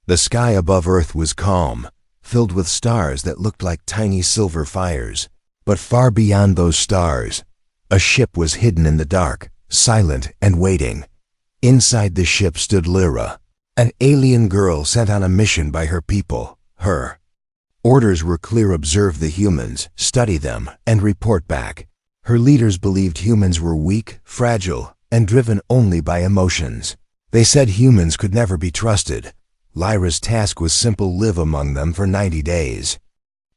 The sky above Earth was calm, filled with stars that looked like tiny silver fires. But far beyond those stars, a ship was hidden in the dark, silent and waiting. Inside the ship stood Lyra, an alien girl sent on a mission by her people, her. Orders were clear: observe the humans, study them, and report back. Her leaders believed humans were weak, fragile, and driven only by emotions. They said humans could never be trusted. Lyra's task was simple: live among them for 90 days.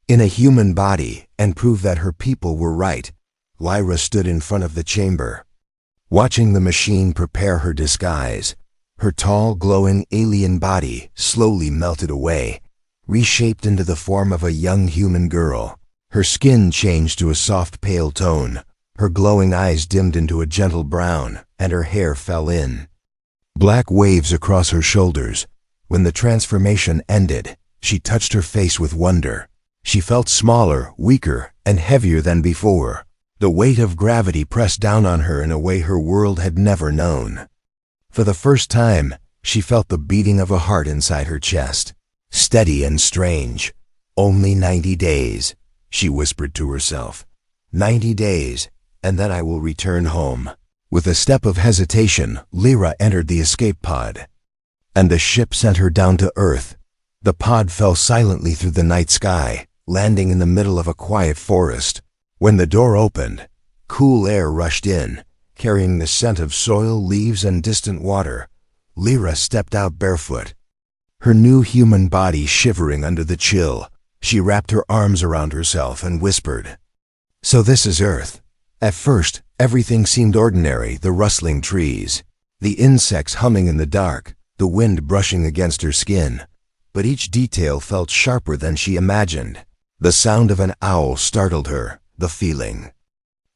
In a human body, and prove that her people were right. Lyra stood in front of the chamber, watching the machine prepare her disguise. Her tall, glowing alien body slowly melted away, reshaped into the form of a young human girl. Her skin changed to a soft pale tone, her glowing eyes dimmed into a gentle brown, and her hair fell in black waves across her shoulders. When the transformation ended, she touched her face with wonder. She felt smaller, weaker, and heavier than before. The weight of gravity pressed down on her in a way her world had never known. For the first time, she felt the beating of a heart inside her chest, steady and strange. Only 90 days, she whispered to herself. 90 days, and then I will return home. With a step of hesitation, Lyra entered the escape pod, and the ship sent her down to Earth. The pod fell silently through the night sky, landing in the middle of a quiet forest. When the door opened, cool air rushed in, carrying the scent of soil, leaves, and distant water. Lyra stepped out barefoot, her new human body shivering under the chill. She wrapped her arms around herself and whispered, "So this is Earth." At first, everything seemed ordinary: the rustling trees, the insects humming in the dark, the wind brushing against her skin. But each detail felt sharper than she imagined. The sound of an owl startled her. The feeling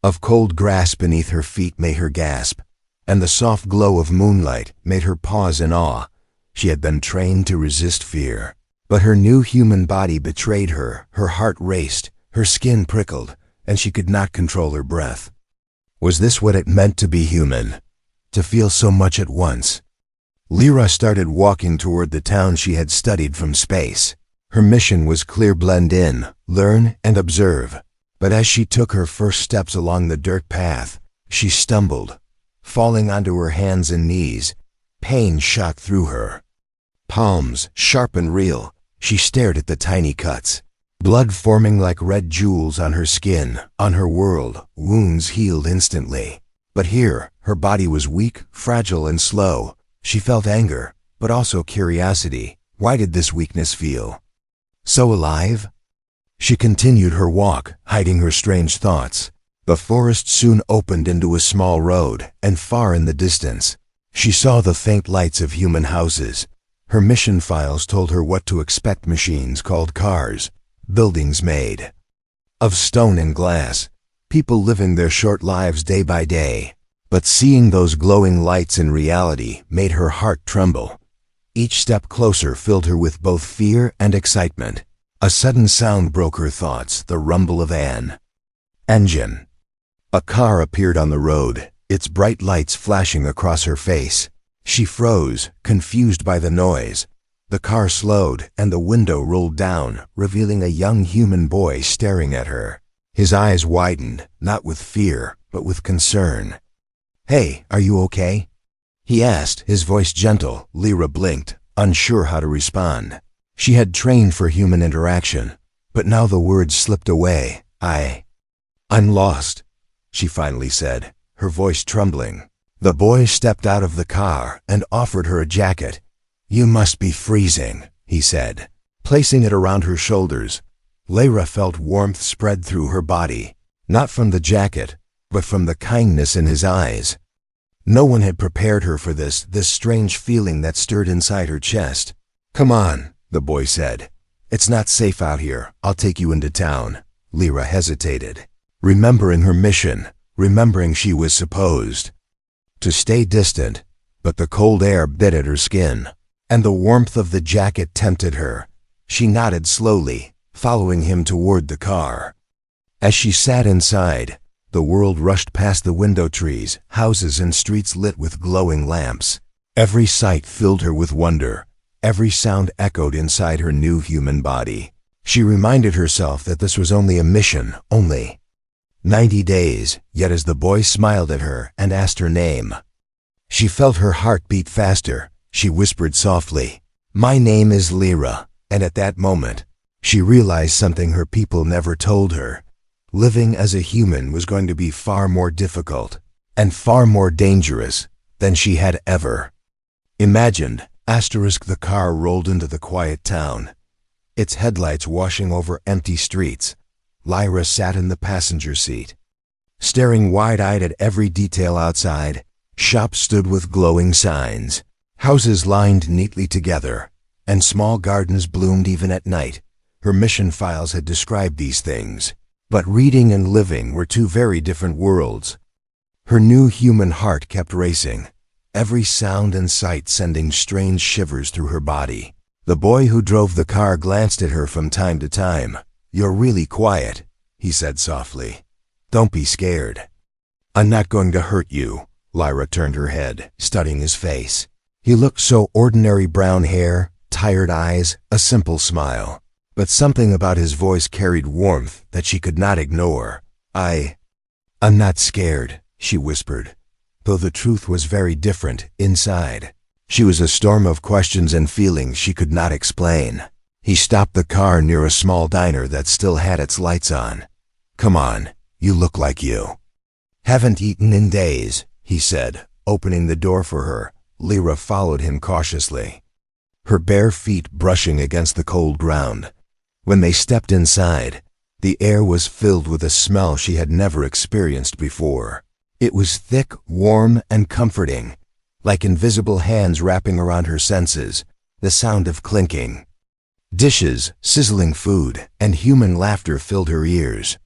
of cold grass beneath her feet made her gasp, and the soft glow of moonlight made her pause in awe. She had been trained to resist fear, but her new human body betrayed her. Her heart raced, her skin prickled, and she could not control her breath. Was this what it meant to be human? To feel so much at once? Lyra started walking toward the town she had studied from space. Her mission was clear: blend in, learn, and observe. But as she took her first steps along the dirt path, she stumbled, falling onto her hands and knees. Pain shot through her palms, sharp and real. She stared at the tiny cuts, blood forming like red jewels on her skin. On her world, wounds healed instantly. But here, her body was weak, fragile, and slow. She felt anger, but also curiosity. Why did this weakness feel so alive? She continued her walk, hiding her strange thoughts. The forest soon opened into a small road, and far in the distance, she saw the faint lights of human houses. Her mission files told her what to expect: machines called cars, buildings made of stone and glass, people living their short lives day by day. But seeing those glowing lights in reality made her heart tremble. Each step closer filled her with both fear and excitement. A sudden sound broke her thoughts: the rumble of an engine. A car appeared on the road, its bright lights flashing across her face. She froze, confused by the noise. The car slowed, and the window rolled down, revealing a young human boy staring at her. His eyes widened, not with fear, but with concern. "Hey, are you okay?" he asked, his voice gentle. Lyra blinked, unsure how to respond. She had trained for human interaction, but now the words slipped away. I'm lost," she finally said, her voice trembling. The boy stepped out of the car and offered her a jacket. "You must be freezing," he said, placing it around her shoulders. Lyra felt warmth spread through her body, not from the jacket, but from the kindness in his eyes. No one had prepared her for this strange feeling that stirred inside her chest. "Come on," the boy said. "It's not safe out here. I'll take you into town." Lyra hesitated, remembering her mission, remembering she was supposed to stay distant, but the cold air bit at her skin, and the warmth of the jacket tempted her. She nodded slowly, following him toward the car. As she sat inside, the world rushed past the window trees, houses and streets lit with glowing lamps. Every sight filled her with wonder. Every sound echoed inside her new human body. She reminded herself that this was only a mission, only 90 days, yet as the boy smiled at her and asked her name, she felt her heart beat faster. She whispered softly, "My name is Lyra," and at that moment, she realized something her people never told her. Living as a human was going to be far more difficult and far more dangerous than she had ever imagined. The car rolled into the quiet town, its headlights washing over empty streets. Lyra sat in the passenger seat, staring wide-eyed at every detail outside. Shops stood with glowing signs, houses lined neatly together, and small gardens bloomed even at night. Her mission files had described these things, but reading and living were two very different worlds. Her new human heart kept racing, every sound and sight sending strange shivers through her body. The boy who drove the car glanced at her from time to time. "You're really quiet," he said softly. "Don't be scared." "I'm not going to hurt you." Lyra turned her head, studying his face. He looked so ordinary: brown hair, tired eyes, a simple smile. But something about his voice carried warmth that she could not ignore. I'm not scared," she whispered, though the truth was very different inside. She was a storm of questions and feelings she could not explain. He stopped the car near a small diner that still had its lights on. "Come on, you look like you haven't eaten in days," he said, opening the door for her. Lyra followed him cautiously, her bare feet brushing against the cold ground. When they stepped inside, the air was filled with a smell she had never experienced before. It was thick, warm, and comforting, like invisible hands wrapping around her senses. The sound of clinking dishes, sizzling food, and human laughter filled her ears.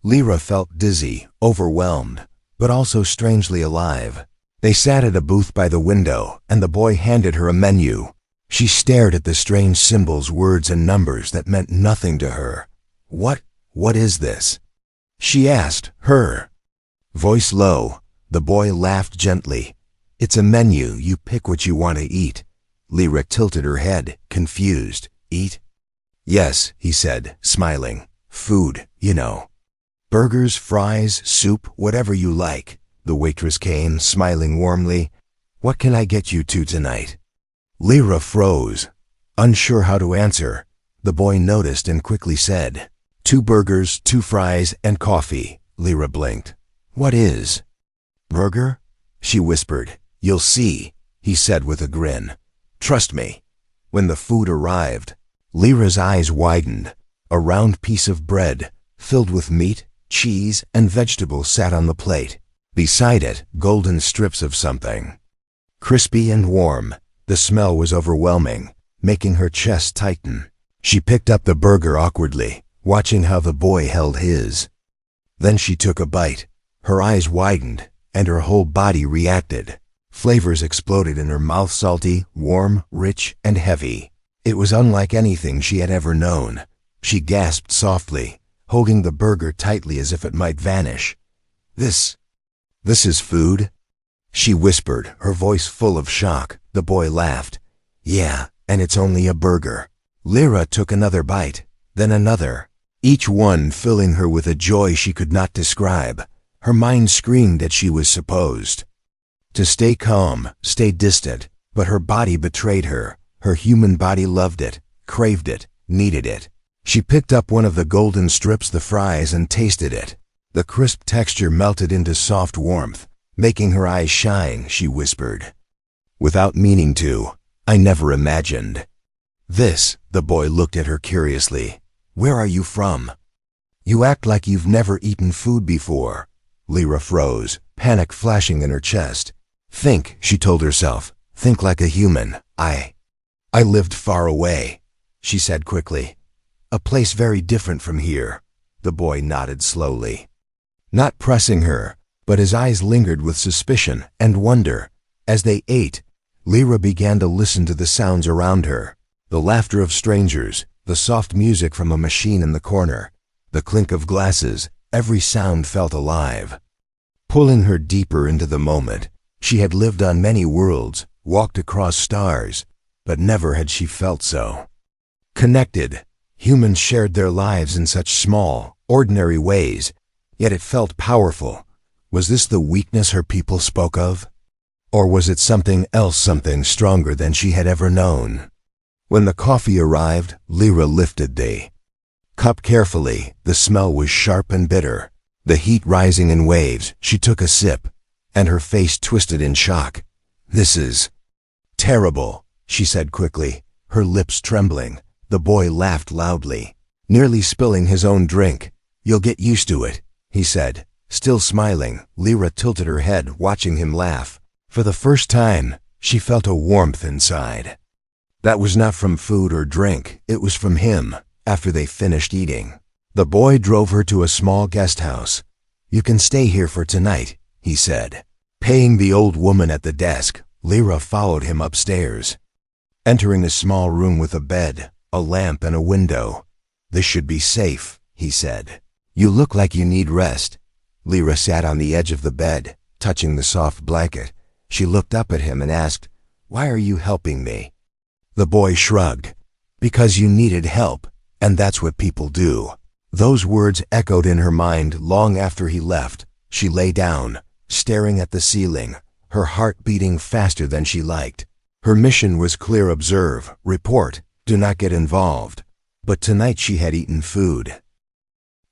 Lyra felt dizzy, overwhelmed, but also strangely alive. They sat at a booth by the window, and the boy handed her a menu. She stared at the strange symbols, words, and numbers that meant nothing to her. What is this?" she asked, her voice low. The boy laughed gently. "It's a menu. You pick what you want to eat." Lyra tilted her head, confused. "Eat?" "Yes," he said, smiling. "Food, you know. Burgers, fries, soup, whatever you like." The waitress came, smiling warmly. "What can I get you two tonight?" Lyra froze, unsure how to answer. The boy noticed and quickly said, "2 burgers, 2 fries, and coffee." Lyra blinked. "What is burger?" she whispered. "You'll see," he said with a grin. "Trust me." When the food arrived, Lyra's eyes widened. A round piece of bread, filled with meat, cheese, and vegetables sat on the plate. Beside it, golden strips of something crispy and warm. The smell was overwhelming, making her chest tighten. She picked up the burger awkwardly, watching how the boy held his. Then she took a bite. Her eyes widened, and her whole body reacted. Flavors exploded in her mouth: salty, warm, rich, and heavy. It was unlike anything she had ever known. She gasped softly, holding the burger tightly as if it might vanish. This is food?" she whispered, her voice full of shock. The boy laughed. "Yeah, and it's only a burger." Lyra took another bite, then another, each one filling her with a joy she could not describe. Her mind screamed that she was supposed to stay calm, stay distant, but her body betrayed her. Her human body loved it, craved it, needed it. She picked up one of the golden strips, the fries, and tasted it. The crisp texture melted into soft warmth, making her eyes shine. She whispered, "Without meaning to, I never imagined this." The boy looked at her curiously. "Where are you from? You act like you've never eaten food before." Lyra froze, panic flashing in her chest. "Think," she told herself. "Think like a human." I lived far away," she said quickly. "A place very different from here." The boy nodded slowly, not pressing her, but his eyes lingered with suspicion and wonder. As they ate, Lyra began to listen to the sounds around her. The laughter of strangers, the soft music from a machine in the corner, the clink of glasses. Every sound felt alive, pulling her deeper into the moment. She had lived on many worlds, walked across stars, but never had she felt so connected. Humans shared their lives in such small, ordinary ways, yet it felt powerful. Was this the weakness her people spoke of? Or was it something else, something stronger than she had ever known? When the coffee arrived, Lyra lifted the cup carefully. The smell was sharp and bitter, the heat rising in waves. She took a sip, and her face twisted in shock. "This is terrible," she said quickly, her lips trembling. The boy laughed loudly, nearly spilling his own drink. "You'll get used to it," he said, still smiling. Lyra tilted her head, watching him laugh. For the first time, she felt a warmth inside. That was not from food or drink, it was from him. After they finished eating, the boy drove her to a small guest house. "You can stay here for tonight," he said. Paying the old woman at the desk, Lyra followed him upstairs, entering a small room with a bed, a lamp, and a window. "This should be safe," he said. "You look like you need rest." Lyra sat on the edge of the bed, touching the soft blanket. She looked up at him and asked, "Why are you helping me?" The boy shrugged. "Because you needed help, and that's what people do." Those words echoed in her mind long after he left. She lay down, staring at the ceiling, her heart beating faster than she liked. Her mission was clear: observe, report, do not get involved. But tonight she had eaten food,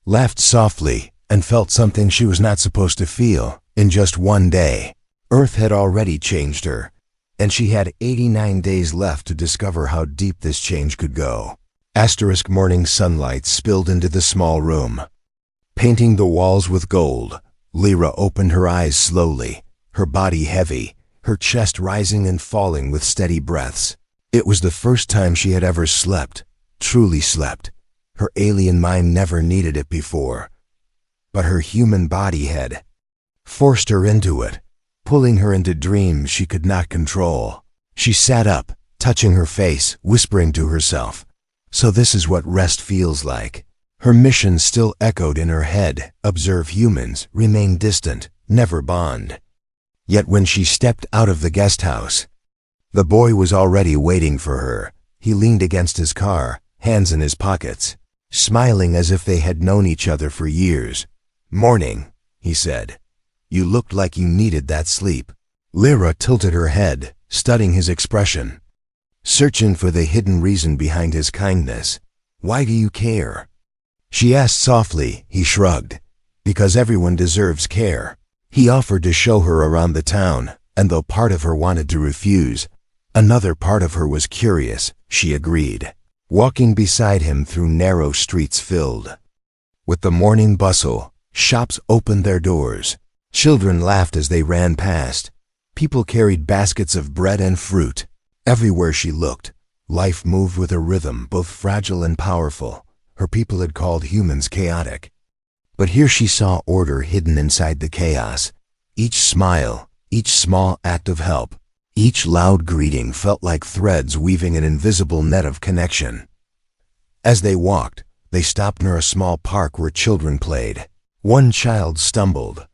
laughed softly, and felt something she was not supposed to feel. In just one day, Earth had already changed her, and she had 89 days left to discover how deep this change could go. Morning sunlight spilled into the small room, painting the walls with gold. Lyra opened her eyes slowly, her body heavy, her chest rising and falling with steady breaths. It was the first time she had ever slept, truly slept. Her alien mind never needed it before, but her human body had forced her into it, pulling her into dreams she could not control. She sat up, touching her face, whispering to herself, "So this is what rest feels like." Her mission still echoed in her head: observe humans, remain distant, never bond. Yet when she stepped out of the guest house, the boy was already waiting for her. He leaned against his car, hands in his pockets, smiling as if they had known each other for years. "Morning," he said. "You looked like you needed that sleep." Lyra tilted her head, studying his expression, searching for the hidden reason behind his kindness. "Why do you care?" she asked softly. He shrugged. "Because everyone deserves care." He offered to show her around the town, and though part of her wanted to refuse, another part of her was curious. She agreed, walking beside him through narrow streets filled with the morning bustle. Shops opened their doors. Children laughed as they ran past. People carried baskets of bread and fruit. Everywhere she looked, life moved with a rhythm both fragile and powerful. Her people had called humans chaotic, but here she saw order hidden inside the chaos. Each smile, each small act of help, each loud greeting felt like threads weaving an invisible net of connection. As they walked, they stopped near a small park where children played. One child stumbled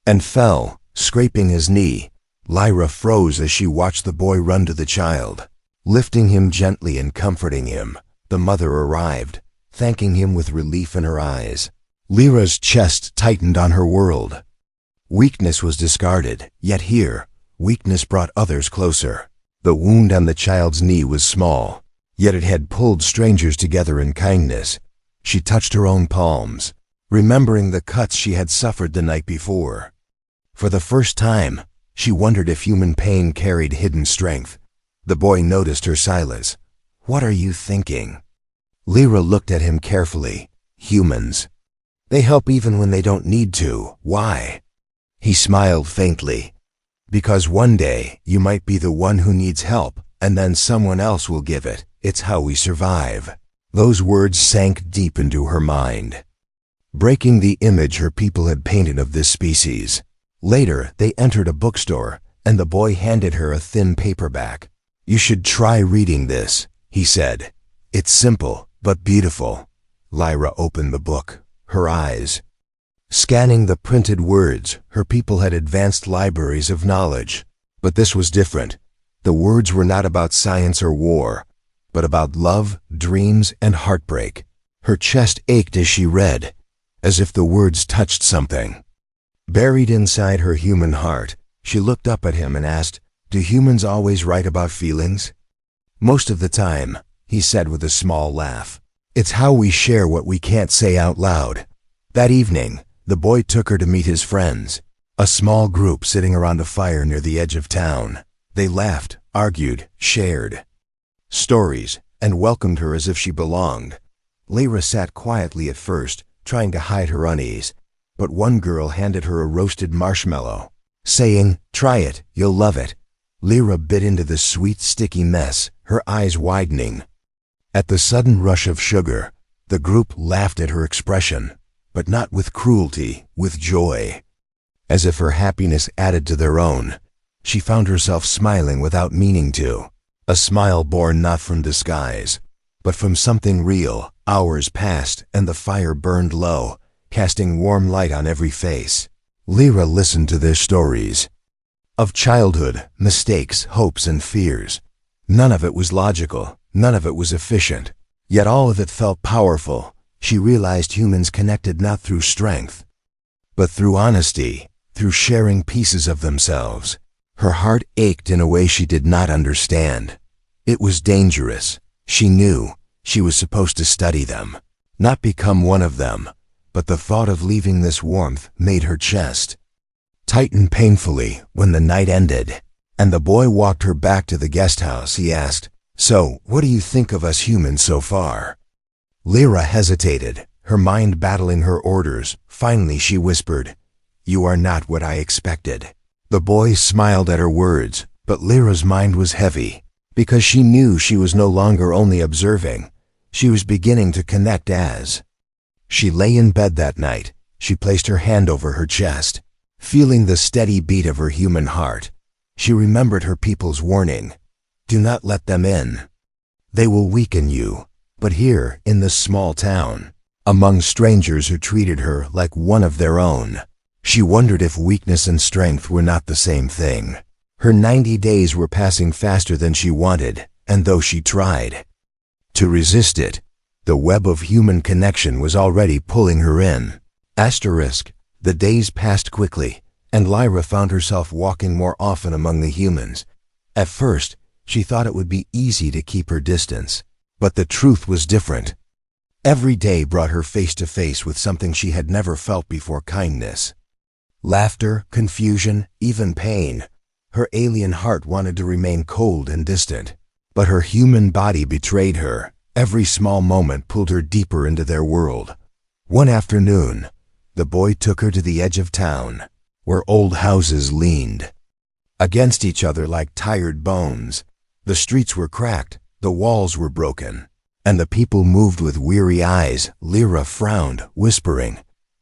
and fell, scraping his knee. Lyra froze as she watched the boy run to the child, lifting him gently and comforting him. The mother arrived, thanking him with relief in her eyes. Lyra's chest tightened on her world. Weakness was discarded, yet here, weakness brought others closer. The wound on the child's knee was small, yet it had pulled strangers together in kindness. She touched her own palms, remembering the cuts she had suffered the night before. For the first time, she wondered if human pain carried hidden strength. The boy noticed her silence. "What are you thinking?" Lyra looked at him carefully. "Humans. They help even when they don't need to. Why?" He smiled faintly. "Because one day you might be the one who needs help, and then someone else will give it. It's how we survive." Those words sank deep into her mind, breaking the image her people had painted of this species. Later, they entered a bookstore, and the boy handed her a thin paperback. "You should try reading this," he said. "It's simple, but beautiful." Lyra opened the book, her eyes scanning the printed words. Her people had advanced libraries of knowledge, but this was different. The words were not about science or war, but about love, dreams, and heartbreak. Her chest ached as she read, as if the words touched something. Buried inside her human heart, she looked up at him and asked, "Do humans always write about feelings?" "Most of the time," he said with a small laugh. "It's how we share what we can't say out loud." That evening, the boy took her to meet his friends, a small group sitting around a fire near the edge of town. They laughed, argued, shared stories, and welcomed her as if she belonged. Lyra sat quietly at first, trying to hide her unease, but one girl handed her a roasted marshmallow, saying, "Try it, you'll love it." Lyra bit into the sweet, sticky mess, her eyes widening. At the sudden rush of sugar, the group laughed at her expression, but not with cruelty, with joy. As if her happiness added to their own, she found herself smiling without meaning to, a smile born not from disguise, but from something real. Hours passed, and the fire burned low, casting warm light on every face. Lyra listened to their stories of childhood, mistakes, hopes, and fears. None of it was logical, none of it was efficient, yet all of it felt powerful. She realized humans connected not through strength, but through honesty, through sharing pieces of themselves. Her heart ached in a way she did not understand. It was dangerous. She knew she was supposed to study them, not become one of them, but the thought of leaving this warmth made her chest tighten painfully. When the night ended, and the boy walked her back to the guest house, he asked, "So, what do you think of us humans so far?" Lyra hesitated, her mind battling her orders. Finally she whispered, "You are not what I expected." The boy smiled at her words, but Lyra's mind was heavy, because she knew she was no longer only observing, she was beginning to connect. As she lay in bed that night, she placed her hand over her chest, feeling the steady beat of her human heart. She remembered her people's warning, "Do not let them in. They will weaken you." But here, in this small town, among strangers who treated her like one of their own, she wondered if weakness and strength were not the same thing. Her 90 days were passing faster than she wanted, and though she tried to resist it, the web of human connection was already pulling her in. The days passed quickly, and Lyra found herself walking more often among the humans. At first, she thought it would be easy to keep her distance, but the truth was different. Every day brought her face to face with something she had never felt before: kindness, laughter, confusion, even pain. Her alien heart wanted to remain cold and distant, but her human body betrayed her. Every small moment pulled her deeper into their world. One afternoon, the boy took her to the edge of town, where old houses leaned against each other like tired bones. The streets were cracked, the walls were broken, and the people moved with weary eyes. Lyra frowned, whispering,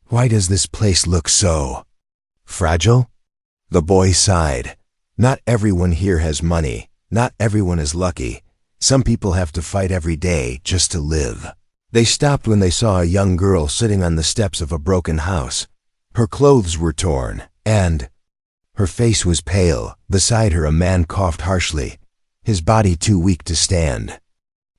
"Why does this place look so fragile?" The boy sighed. "Not everyone here has money. Not everyone is lucky. Some people have to fight every day just to live." They stopped when they saw a young girl sitting on the steps of a broken house. Her clothes were torn, and her face was pale. Beside her, a man coughed harshly, his body too weak to stand.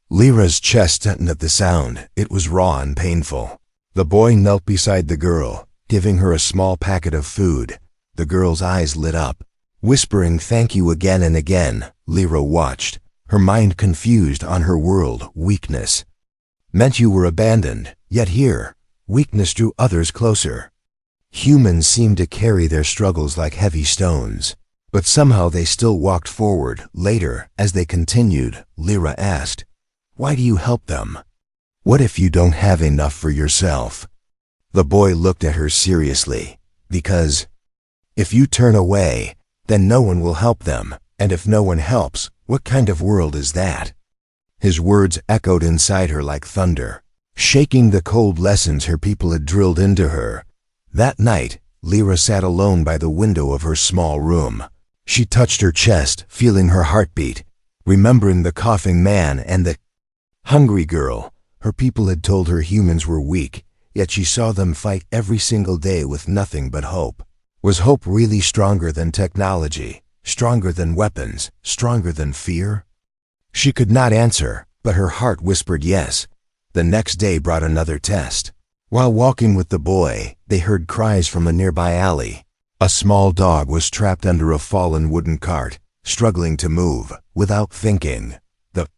Lyra's chest tightened at the sound. It was raw and painful. The boy knelt beside the girl, giving her a small packet of food. The girl's eyes lit up, whispering thank you again and again. Lyra watched, her mind confused. On her world, weakness meant you were abandoned, yet here, weakness drew others closer. Humans seemed to carry their struggles like heavy stones, but somehow they still walked forward. Later, as they continued, Lyra asked, "Why do you help them? What if you don't have enough for yourself?" The boy looked at her seriously. "Because if you turn away, then no one will help them, and if no one helps, what kind of world is that?" His words echoed inside her like thunder, shaking the cold lessons her people had drilled into her. That night, Lyra sat alone by the window of her small room. She touched her chest, feeling her heartbeat, remembering the coughing man and the hungry girl. Her people had told her humans were weak, yet she saw them fight every single day with nothing but hope. Was hope really stronger than technology? Stronger than weapons, stronger than fear? She could not answer, but her heart whispered yes. The next day brought another test. While walking with the boy, they heard cries from a nearby alley. A small dog was trapped under a fallen wooden cart, struggling to move, without thinking. The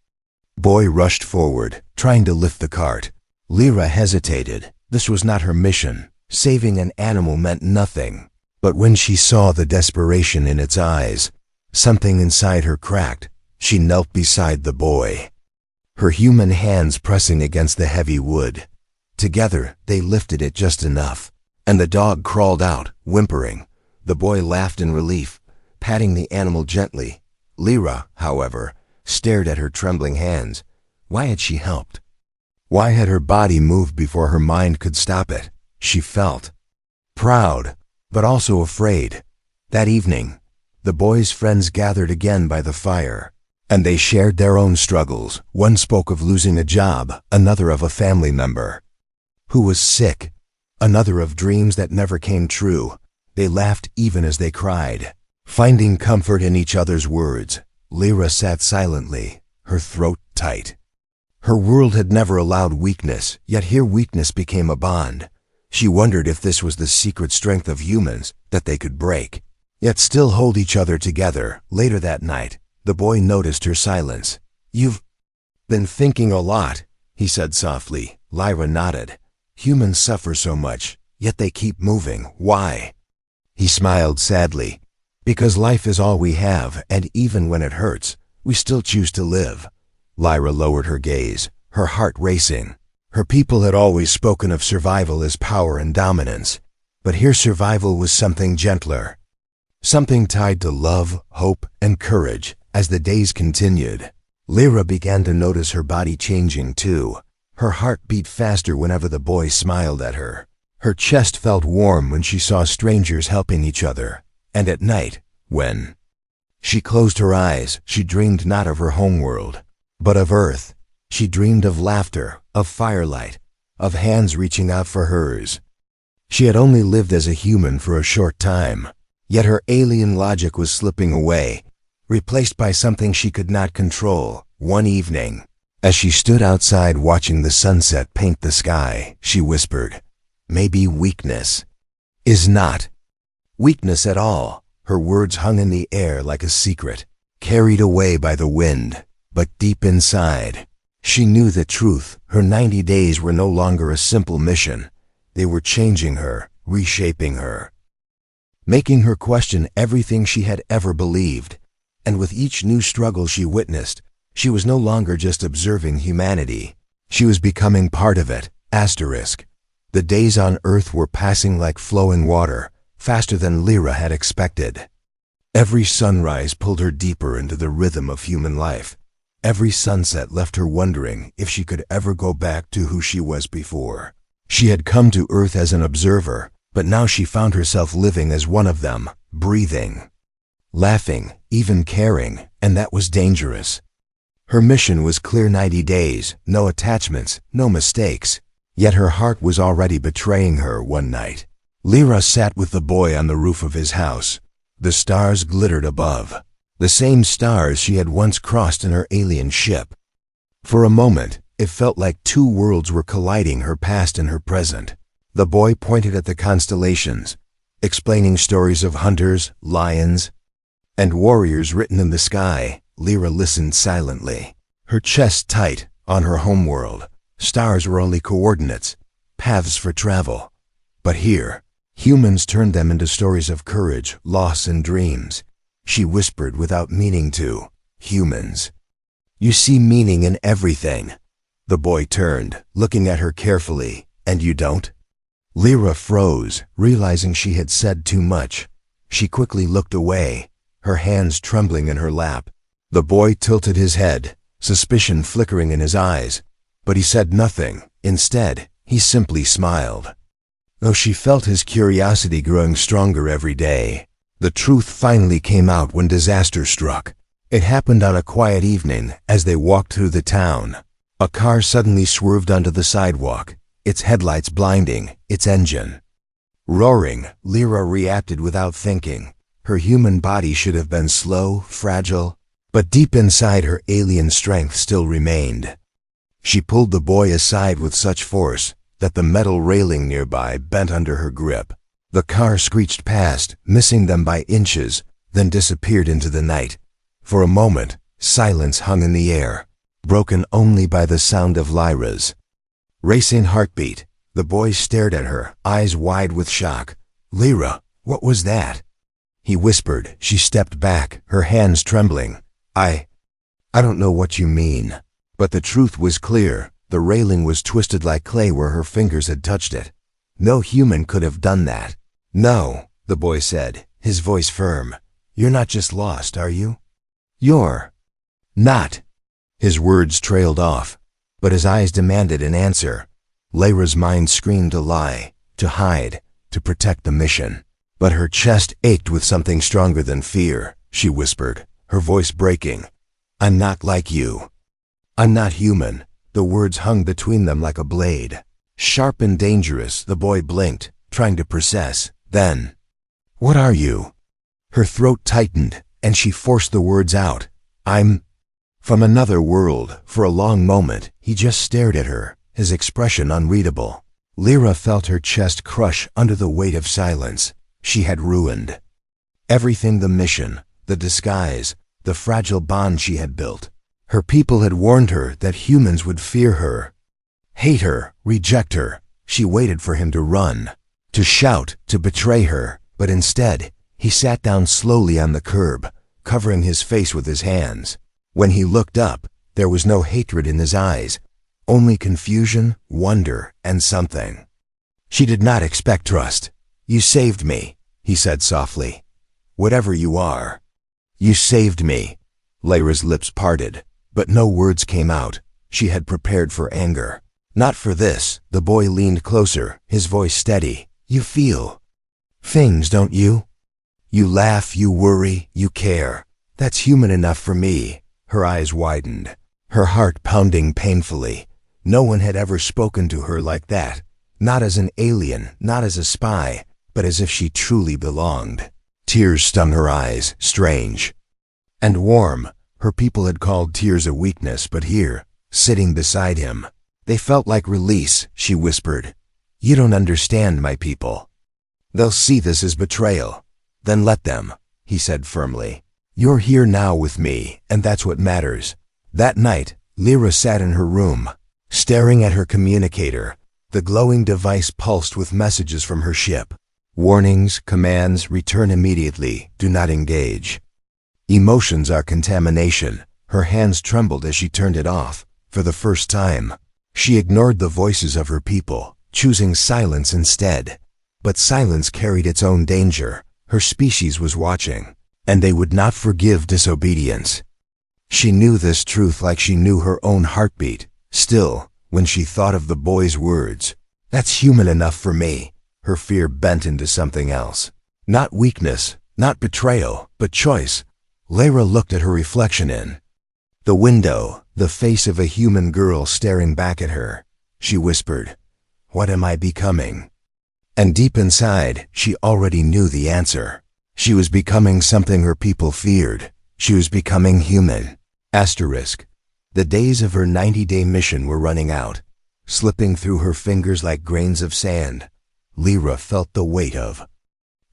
boy rushed forward, trying to lift the cart. Lyra hesitated. This was not her mission. Saving an animal meant nothing. But when she saw the desperation in its eyes, something inside her cracked. She knelt beside the boy, her human hands pressing against the heavy wood. Together, they lifted it just enough, and the dog crawled out, whimpering. The boy laughed in relief, patting the animal gently. Lyra, however, stared at her trembling hands. Why had she helped? Why had her body moved before her mind could stop it? She felt proud, but also afraid. That evening, the boy's friends gathered again by the fire, and they shared their own struggles. One spoke of losing a job, another of a family member who was sick, another of dreams that never came true. They laughed even as they cried, finding comfort in each other's words. Lyra sat silently, her throat tight. Her world had never allowed weakness, yet here weakness became a bond. She wondered if this was the secret strength of humans, that they could break, yet still hold each other together. Later that night, the boy noticed her silence. "You've been thinking a lot," he said softly. Lyra nodded. "Humans suffer so much, yet they keep moving. Why?" He smiled sadly. "Because life is all we have, and even when it hurts, we still choose to live." Lyra lowered her gaze, her heart racing. Her people had always spoken of survival as power and dominance, but here survival was something gentler, something tied to love, hope, and courage. As the days continued, Lyra began to notice her body changing too. Her heart beat faster whenever the boy smiled at her. Her chest felt warm when she saw strangers helping each other. And at night, when she closed her eyes, she dreamed not of her homeworld, but of Earth. She dreamed of laughter, of firelight, of hands reaching out for hers. She had only lived as a human for a short time, yet her alien logic was slipping away, replaced by something she could not control. One evening, as she stood outside watching the sunset paint the sky, she whispered, "Maybe weakness is not weakness at all." Her words hung in the air like a secret, carried away by the wind, but deep inside, she knew the truth. Her 90 days were no longer a simple mission. They were changing her, reshaping her, making her question everything she had ever believed. And with each new struggle she witnessed, she was no longer just observing humanity. She was becoming part of it. Asterisk. The days on Earth were passing like flowing water, faster than Lyra had expected. Every sunrise pulled her deeper into the rhythm of human life. Every sunset left her wondering if she could ever go back to who she was before. She had come to Earth as an observer, but now she found herself living as one of them, breathing, laughing, even caring, and that was dangerous. Her mission was clear: 90 days, no attachments, no mistakes. Yet her heart was already betraying her. One night, Lyra sat with the boy on the roof of his house. The stars glittered above, the same stars she had once crossed in her alien ship. For a moment, it felt like two worlds were colliding, her past and her present. The boy pointed at the constellations, explaining stories of hunters, lions, and warriors written in the sky. Lyra listened silently, her chest tight. On her homeworld, stars were only coordinates, paths for travel. But here, humans turned them into stories of courage, loss, and dreams. She whispered without meaning to, "Humans, you see meaning in everything." The boy turned, looking at her carefully. "And you don't?" Lyra froze, realizing she had said too much. She quickly looked away, her hands trembling in her lap. The boy tilted his head, suspicion flickering in his eyes, but he said nothing. Instead, he simply smiled. Though she felt his curiosity growing stronger every day, the truth finally came out when disaster struck. It happened on a quiet evening as they walked through the town. A car suddenly swerved onto the sidewalk, its headlights blinding, its engine roaring. Lyra reacted without thinking. Her human body should have been slow, fragile, but deep inside her alien strength still remained. She pulled the boy aside with such force that the metal railing nearby bent under her grip. The car screeched past, missing them by inches, then disappeared into the night. For a moment, silence hung in the air, broken only by the sound of Lyra's racing heartbeat. The boy stared at her, eyes wide with shock. "Lyra, what was that?" he whispered. She stepped back, her hands trembling. I don't know what you mean." But the truth was clear. The railing was twisted like clay where her fingers had touched it. No human could have done that. "No," the boy said, his voice firm. "You're not just lost, are you?" "You're not." His words trailed off, but his eyes demanded an answer. Lyra's mind screamed to lie, to hide, to protect the mission. But her chest ached with something stronger than fear. She whispered, her voice breaking. "I'm not like you. I'm not human." The words hung between them like a blade. Sharp and dangerous, the boy blinked, trying to process. Then, "What are you?" Her throat tightened, and she forced the words out. "I'm from another world." For a long moment, he just stared at her, his expression unreadable. Lyra felt her chest crush under the weight of silence. She had ruined everything: the mission, the disguise, the fragile bond she had built. Her people had warned her that humans would fear her, hate her, reject her. She waited for him to run, to shout, to betray her, but instead, he sat down slowly on the curb, covering his face with his hands. When he looked up, there was no hatred in his eyes, only confusion, wonder, and something she did not expect. "Trust. You saved me," he said softly. "Whatever you are, you saved me." Lyra's lips parted, but no words came out. She had prepared for anger. "Not for this." The boy leaned closer, his voice steady. "You feel things, don't you? You laugh, you worry, you care. That's human enough for me." Her eyes widened, her heart pounding painfully. No one had ever spoken to her like that. Not as an alien, not as a spy, but as if she truly belonged. Tears stung her eyes, strange and warm. Her people had called tears a weakness, but here, sitting beside him, they felt like release. She whispered, "You don't understand my people. They'll see this as betrayal." "Then let them," he said firmly. "You're here now with me, and that's what matters." That night, Lyra sat in her room, staring at her communicator. The glowing device pulsed with messages from her ship. Warnings, commands: return immediately, do not engage. Emotions are contamination. Her hands trembled as she turned it off. For the first time, she ignored the voices of her people, choosing silence instead. But silence carried its own danger. Her species was watching, and they would not forgive disobedience. She knew this truth like she knew her own heartbeat. Still, when she thought of the boy's words, "That's human enough for me," her fear bent into something else. Not weakness, not betrayal, but choice. Lyra looked at her reflection in the window, the face of a human girl staring back at her. She whispered, "What am I becoming?" And deep inside, she already knew the answer. She was becoming something her people feared. She was becoming human. Asterisk. The days of her 90-day mission were running out, slipping through her fingers like grains of sand. Lyra felt the weight of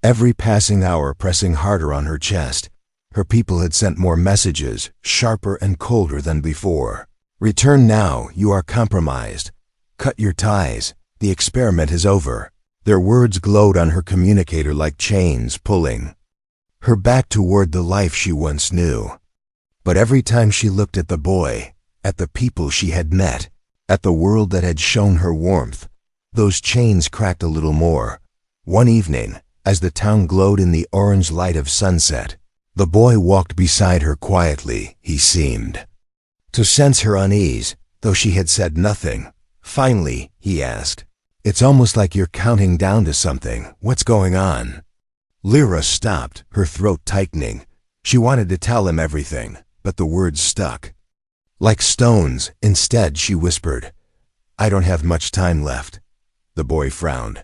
every passing hour pressing harder on her chest. Her people had sent more messages, sharper and colder than before. "Return now, you are compromised. Cut your ties. The experiment is over." Their words glowed on her communicator like chains pulling her back toward the life she once knew. But every time she looked at the boy, at the people she had met, at the world that had shown her warmth, those chains cracked a little more. One evening, as the town glowed in the orange light of sunset, the boy walked beside her quietly. He seemed to sense her unease, though she had said nothing. Finally, he asked, "It's almost like you're counting down to something. What's going on?" Lyra stopped, her throat tightening. She wanted to tell him everything, but the words stuck like stones. Instead, she whispered, "I don't have much time left." The boy frowned.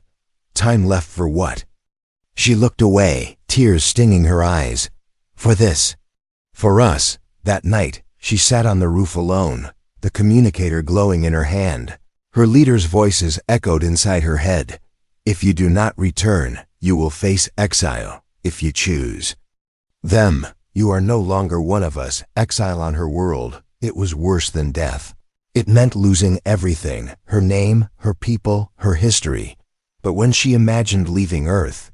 "Time left for what?" She looked away, tears stinging her eyes. For us, that night, she sat on the roof alone, the communicator glowing in her hand. Her leader's voices echoed inside her head. If you do not return, you will face exile, if you choose. Them, you are no longer one of us. Exile on her world, it was worse than death. It meant losing everything, her name, her people, her history. But when she imagined leaving Earth,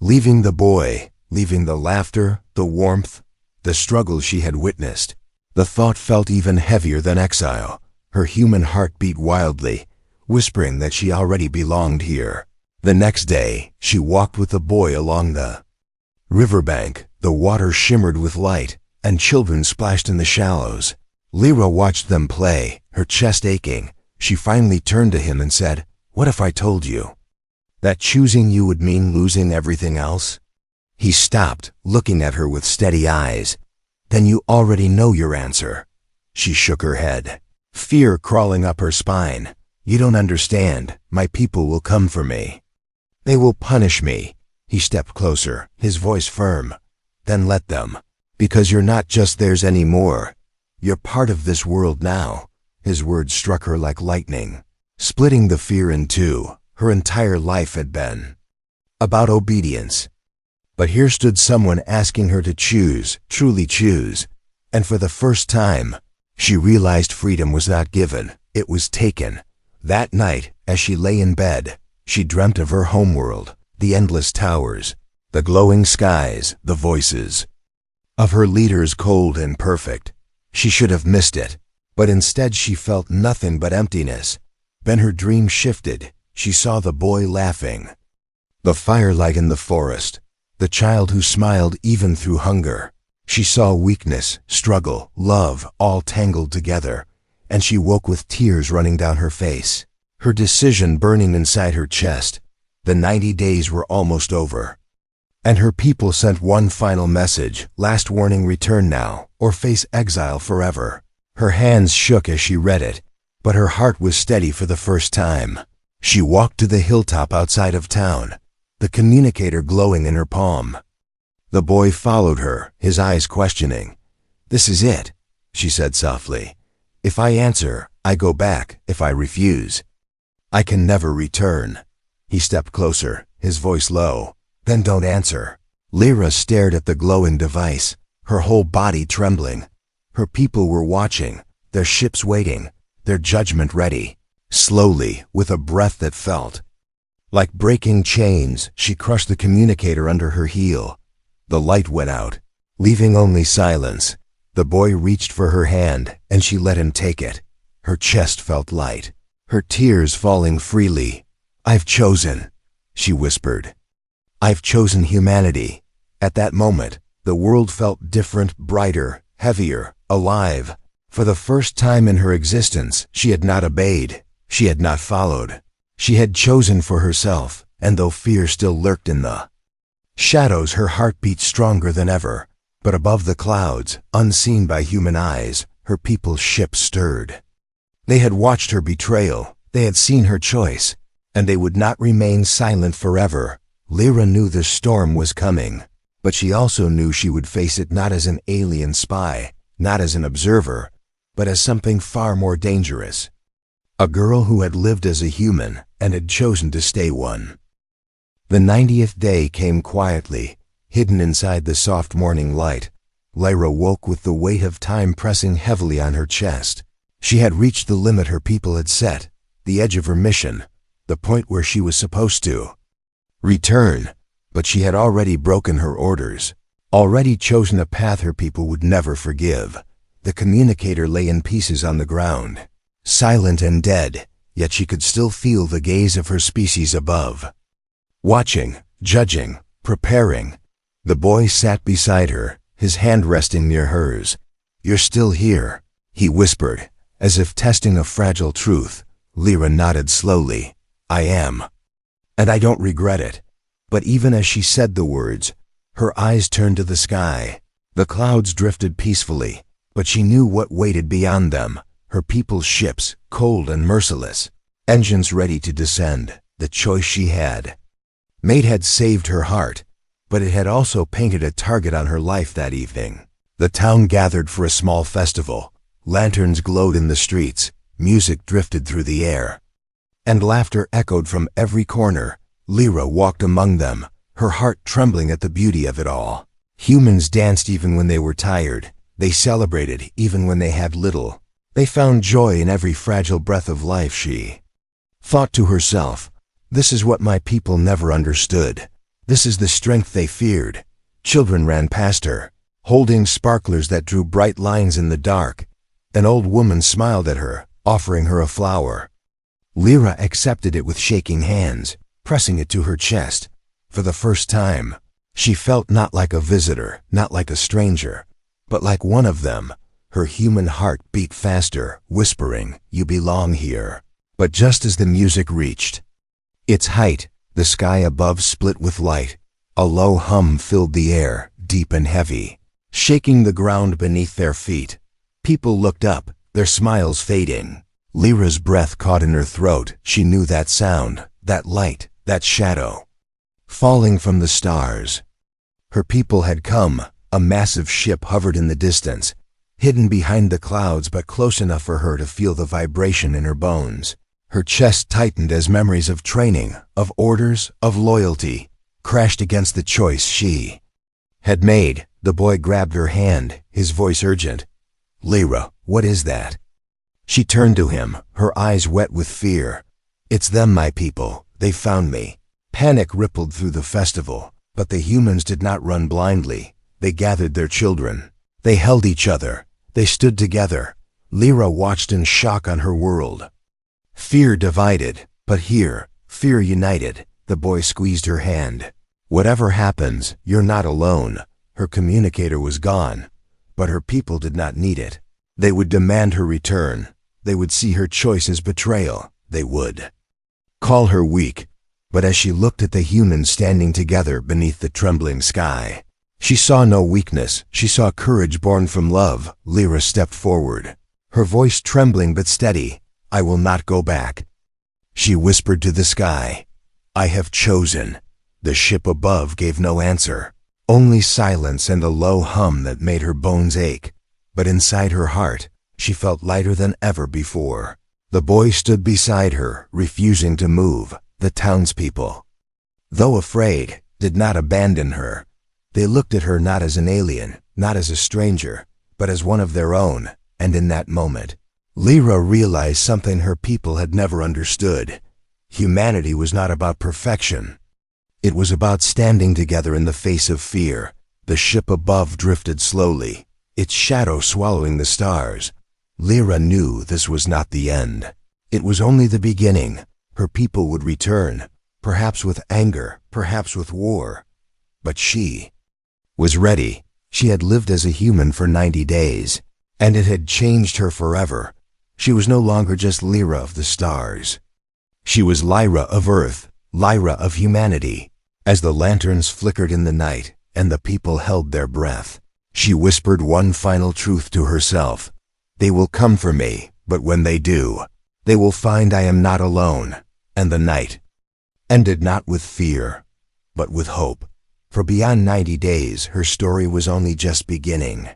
leaving the boy, leaving the laughter, the warmth, the struggle she had witnessed, the thought felt even heavier than exile. Her human heart beat wildly, whispering that she already belonged here. The next day, she walked with the boy along the riverbank. The water shimmered with light, and children splashed in the shallows. Lyra watched them play, her chest aching. She finally turned to him and said, "What if I told you that choosing you would mean losing everything else?" He stopped, looking at her with steady eyes. "Then you already know your answer." She shook her head, fear crawling up her spine. "You don't understand. My people will come for me. They will punish me." He stepped closer, his voice firm. "Then let them. Because you're not just theirs anymore. You're part of this world now." His words struck her like lightning, splitting the fear in two. Her entire life had been about obedience. But here stood someone asking her to choose, truly choose. And for the first time, she realized freedom was not given, it was taken. That night, as she lay in bed, she dreamt of her homeworld, the endless towers, the glowing skies, the voices of her leaders, cold and perfect. She should have missed it, but instead she felt nothing but emptiness. Then her dream shifted. She saw the boy laughing, the firelight in the forest, the child who smiled even through hunger. She saw weakness, struggle, love, all tangled together, and she woke with tears running down her face, her decision burning inside her chest. The 90 days were almost over, and her people sent one final message, last warning: return now, or face exile forever. Her hands shook as she read it, but her heart was steady for the first time. She walked to the hilltop outside of town, the communicator glowing in her palm. The boy followed her, his eyes questioning. "This is it," she said softly. "If I answer, I go back. If I refuse, I can never return." He stepped closer, his voice low. "Then don't answer." Lyra stared at the glowing device, her whole body trembling. Her people were watching, their ships waiting, their judgment ready. Slowly, with a breath that felt like breaking chains, she crushed the communicator under her heel. The light went out, leaving only silence. The boy reached for her hand, and she let him take it. Her chest felt light, her tears falling freely. "I've chosen," she whispered. "I've chosen humanity." At that moment, the world felt different, brighter, heavier, alive. For the first time in her existence, she had not obeyed, she had not followed. She had chosen for herself, and though fear still lurked in the shadows, her heart beat stronger than ever. But above the clouds, unseen by human eyes, her people's ship stirred. They had watched her betrayal, they had seen her choice, and they would not remain silent forever. Lyra knew the storm was coming, but she also knew she would face it not as an alien spy, not as an observer, but as something far more dangerous. A girl who had lived as a human and had chosen to stay one. The 90th day came quietly, hidden inside the soft morning light. Lyra woke with the weight of time pressing heavily on her chest. She had reached the limit her people had set, the edge of her mission, the point where she was supposed to return. But she had already broken her orders, already chosen a path her people would never forgive. The communicator lay in pieces on the ground, silent and dead, yet she could still feel the gaze of her species above. Watching, judging, preparing. The boy sat beside her, his hand resting near hers. "You're still here," he whispered, as if testing a fragile truth. Lyra nodded slowly. "I am. And I don't regret it." But even as she said the words, her eyes turned to the sky. The clouds drifted peacefully, but she knew what waited beyond them. Her people's ships, cold and merciless, engines ready to descend. The choice she had Mate had saved her heart, but it had also painted a target on her life that evening. The town gathered for a small festival. Lanterns glowed in the streets, music drifted through the air, and laughter echoed from every corner. Lyra walked among them, her heart trembling at the beauty of it all. Humans danced even when they were tired. They celebrated even when they had little. They found joy in every fragile breath of life. She thought to herself, "This is what my people never understood. This is the strength they feared." Children ran past her, holding sparklers that drew bright lines in the dark. An old woman smiled at her, offering her a flower. Lyra accepted it with shaking hands, pressing it to her chest. For the first time, she felt not like a visitor, not like a stranger, but like one of them. Her human heart beat faster, whispering, "You belong here." But just as the music reached its height, the sky above split with light. A low hum filled the air, deep and heavy, shaking the ground beneath their feet. People looked up, their smiles fading. Lyra's breath caught in her throat. She knew that sound, that light, that shadow, falling from the stars. Her people had come. A massive ship hovered in the distance, hidden behind the clouds but close enough for her to feel the vibration in her bones. Her chest tightened as memories of training, of orders, of loyalty, crashed against the choice she had made. The boy grabbed her hand, his voice urgent. "Lyra, what is that?" She turned to him, her eyes wet with fear. "It's them, my people. They found me." Panic rippled through the festival, but the humans did not run blindly. They gathered their children. They held each other. They stood together. Lyra watched in shock on her world. Fear divided, but here, fear united. The boy squeezed her hand. "Whatever happens, you're not alone." Her communicator was gone, but her people did not need it. They would demand her return. They would see her choice as betrayal. They would call her weak. But as she looked at the humans standing together beneath the trembling sky, she saw no weakness. She saw courage born from love. Lyra stepped forward, her voice trembling but steady. "I will not go back." She whispered to the sky, "I have chosen." The ship above gave no answer, only silence and a low hum that made her bones ache. But inside her heart, she felt lighter than ever before. The boy stood beside her, refusing to move. The townspeople, though afraid, did not abandon her. They looked at her not as an alien, not as a stranger, but as one of their own. And in that moment, Lyra realized something her people had never understood. Humanity was not about perfection. It was about standing together in the face of fear. The ship above drifted slowly, its shadow swallowing the stars. Lyra knew this was not the end. It was only the beginning. Her people would return, perhaps with anger, perhaps with war. But she was ready. She had lived as a human for 90 days, and it had changed her forever. She was no longer just Lyra of the stars. She was Lyra of Earth, Lyra of humanity. As the lanterns flickered in the night and the people held their breath, she whispered one final truth to herself. "They will come for me, but when they do, they will find I am not alone." And the night ended not with fear, but with hope. For beyond 90 days, her story was only just beginning.